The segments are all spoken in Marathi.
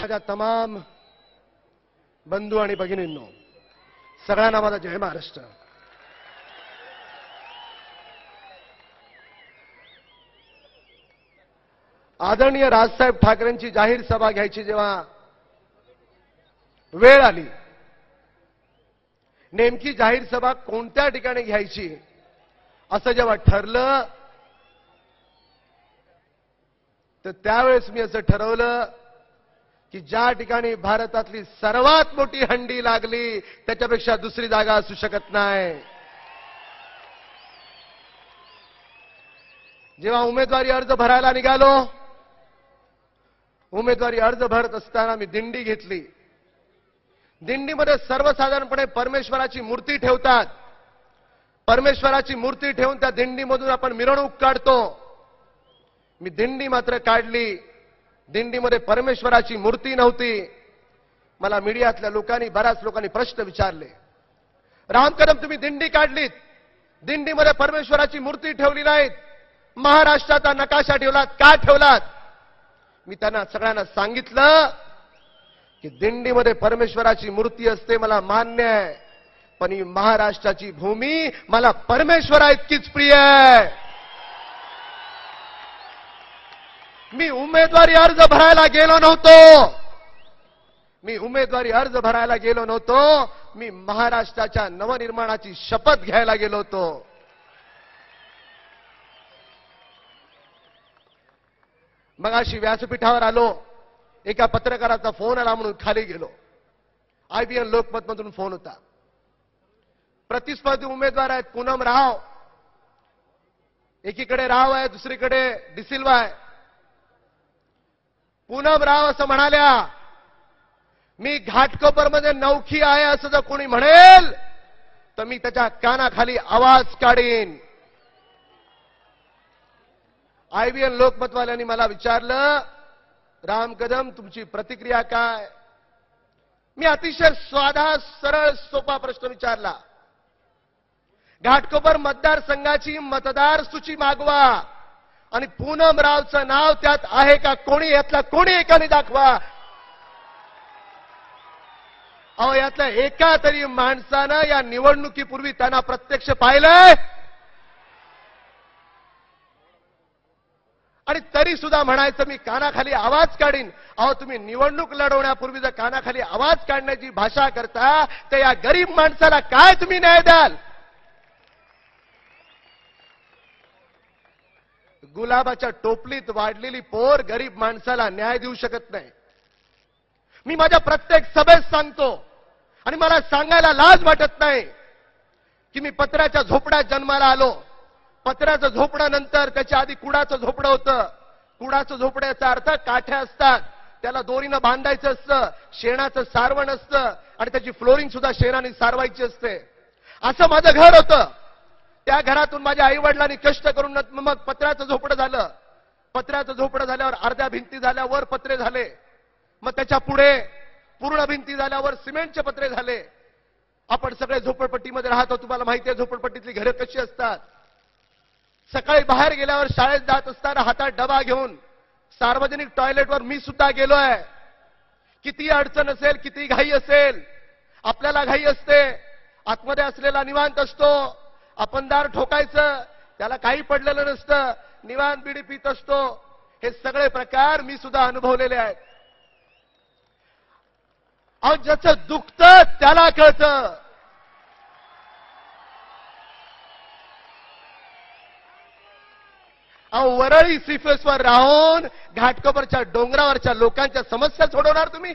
माझ्या तमाम बंधू आणि भगिनींनो, सगळ्यांना माझा जय महाराष्ट्र. आदरणीय राजसाहेब ठाकरेंची जाहीर सभा घ्यायची जेव्हा वेळ आली, नेमकी जाहीर सभा कोणत्या ठिकाणी घ्यायची असं जेव्हा ठरलं, तर त्यावेळेस मी असं ठरवलं की ज्या ठिकाणी भारतातली सर्वात मोठी हंडी लागली त्याच्यापेक्षा दुसरी जागा असू शकत नाही. जेव्हा उमेदवारी अर्ज भरायला निघालो, उमेदवारी अर्ज भरत असताना मी दिंडी घेतली. दिंडीमध्ये सर्वसाधारणपणे परमेश्वराची मूर्ती ठेवतात. परमेश्वराची मूर्ती ठेवून त्या दिंडीमधून आपण मिरवणूक काढतो. मी दिंडी मात्र काढली. दिंडीमध्ये परमेश्वराची मूर्ती नव्हती. मला मीडियातल्या लोकांनी, बऱ्याच लोकांनी प्रश्न विचारले, राम कदम तुम्ही दिंडी काढलीत, दिंडीमध्ये परमेश्वराची मूर्ती ठेवली नाहीत, महाराष्ट्राचा नकाशा ठेवलात, का ठेवलात? मी त्यांना सगळ्यांना सांगितलं की दिंडीमध्ये परमेश्वराची मूर्ती असते मला मान्य आहे, पण ही महाराष्ट्राची भूमी मला परमेश्वरा इतकीच प्रिय आहे. मी उमेदवारी अर्ज भरायला गेलो नव्हतो. मी उमेदवारी अर्ज भरायला गेलो नव्हतो. मी महाराष्ट्राच्या नवनिर्माणाची शपथ घ्यायला गेलो होतो. मग अशी व्यासपीठावर आलो, एका पत्रकाराचा फोन आला म्हणून खाली गेलो. IBN लोकमत मधून फोन होता. प्रतिस्पर्धी उमेदवार आहेत पूनम राव, एकीकडे राव आहे, दुसरीकडे डिसिल्वा आहे. पूनम राव असं म्हणाल्या, मी घाटकोपरमध्ये नौखी आहे असं जर कोणी म्हणेल तर मी त्याच्या कानाखाली आवाज काढीन. IBN लोकमतवाल्यांनी मला विचारलं, राम कदम तुमची प्रतिक्रिया काय? मी अतिशय साधा सरळ सोपा प्रश्न विचारला. घाटकोपर मतदारसंघाची मतदार सूची मागवा आणि पूनम रावचं नाव त्यात आहे का? कोणी यातला कोणी एकाने दाखवा. अहो, यातल्या एका तरी माणसानं या निवडणुकीपूर्वी त्यांना प्रत्यक्ष पाहिलंय? आणि तरी सुद्धा म्हणायचं मी कानाखाली आवाज काढीन. अहो, तुम्ही निवडणूक लढवण्यापूर्वी जर कानाखाली आवाज काढण्याची भाषा करता तर या गरीब माणसाला काय तुम्ही न्याय द्याल? गुलाबाच्या टोपलीत वाढलेली पोर गरीब माणसाला न्याय देऊ शकत नाही. मी माझ्या प्रत्येक सभेत सांगतो आणि मला सांगायला लाज वाटत नाही की मी पत्र्याच्या झोपड्यात जन्माला आलो. पत्र्याचं झोपडं नंतर त्याच्या आधी कुडाचं झोपडं होतं. कुडाचं झोपड्याचा अर्थ काठ्या असतात, त्याला दोरीनं बांधायचं असतं, शेणाचं सारवण असतं आणि त्याची फ्लोरिंग सुद्धा शेणाने सारवायची असते. असं माझं घर होतं. त्या घरातून माझ्या आईवडिलांनी कष्ट करून मग पत्र्याचं झोपडं झालं. पत्र्याचं झोपडं झाल्यावर अर्ध्या भिंती झाल्यावर पत्रे झाले. मग त्याच्या पुढे पूर्ण भिंती झाल्यावर सिमेंटचे पत्रे झाले. आपण सगळे झोपडपट्टीमध्ये राहतो. तुम्हाला माहिती आहे झोपडपट्टीतली घरं कशी असतात. सकाळी बाहेर गेल्यावर शाळेत जात असताना हातात डबा घेऊन सार्वजनिक टॉयलेटवर मी सुद्धा गेलोय. किती अडचण असेल, किती घाई असेल, आपल्याला घाई असते. आतमध्ये असलेला निवांत असतो. आपण दार ठोकायचं, त्याला काही पडलेलं नसतं, निवांत बिडी पित असतो. हे सगळे प्रकार मी सुद्धा अनुभवलेले आहेत. अहो, ज्याचं दुखतं त्याला कळतं. अहो, वरळी सीफेसवर राहून घाटकोपरच्या डोंगरावरच्या लोकांच्या समस्या सोडवणार तुम्ही?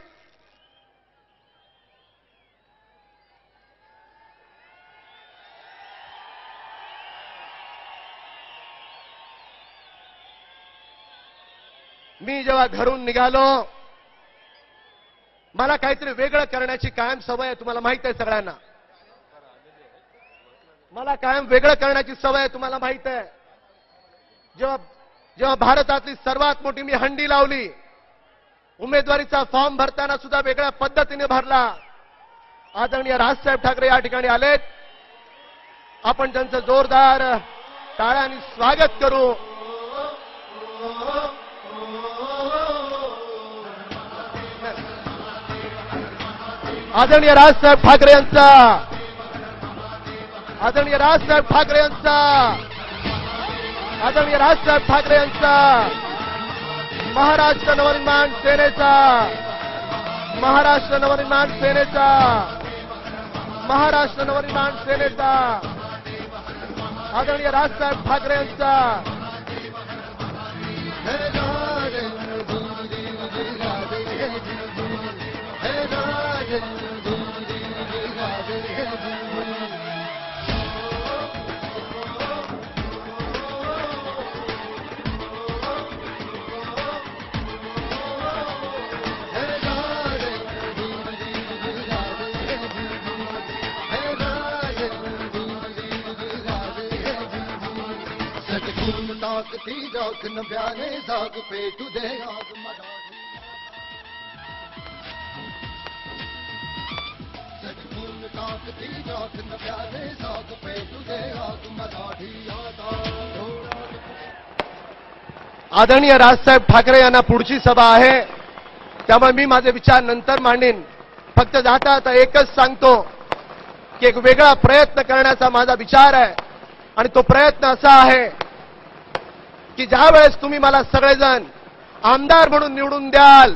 मी जेव्हा घरून निघालो, मला काहीतरी वेगळं करण्याची कायम सवय आहे. तुम्हाला माहित आहे सगळ्यांना. मला कायम वेगळं करण्याची सवय आहे, तुम्हाला माहित आहे. जेव्हा भारतातली सर्वात मोठी मी हंडी लावली, उमेदवारीचा फॉर्म भरताना सुद्धा वेगळ्या पद्धतीने भरला. आदरणीय राजसाहेब ठाकरे या ठिकाणी आलेत. आपण त्यांचं जोरदार टाळ्यांनी स्वागत करू. आदरणीय राजसाहेब ठाकरे यांचा, आदरणीय राजसाहेब ठाकरे यांचा, आदरणीय राजसाहेब ठाकरे यांचा, महाराष्ट्र नवनिर्माण सेनेचा, महाराष्ट्र नवनिर्माण सेनेचा, महाराष्ट्र नवनिर्माण सेनेचा, आदरणीय राजसाहेब ठाकरे यांचा, ताकती जाग नव्याने जाग पेटू दे आग मराठी सजून ताकती जाग नव्याने जाग पेटू दे आग मराठी आदरणीय राजसाहेब ठाकरे यांना पुढची सभा आहे, त्यामुळे मी माझे विचार नंतर मांडीन. फक्त जाता आता एकच सांगतो की एक वेगळा प्रयत्न करण्याचा माझा विचार आहे आणि तो प्रयत्न असा आहे की ज्या वेळेस तुम्ही मला सगळेजण आमदार म्हणून निवडून द्याल,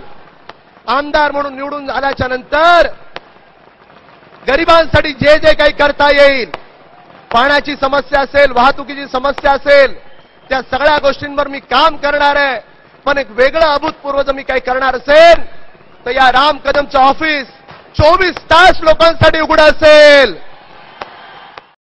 आमदार म्हणून निवडून झाल्याच्या नंतर गरिबांसाठी जे जे काही करता येईल, पाण्याची समस्या असेल, वाहतुकीची समस्या असेल, त्या सगळ्या गोष्टींवर मी काम करणार आहे. पण एक वेगळं अभूतपूर्व जर मी काही करणार असेल तर या राम कदमचं ऑफिस 24 तास लोकांसाठी उघडं असेल.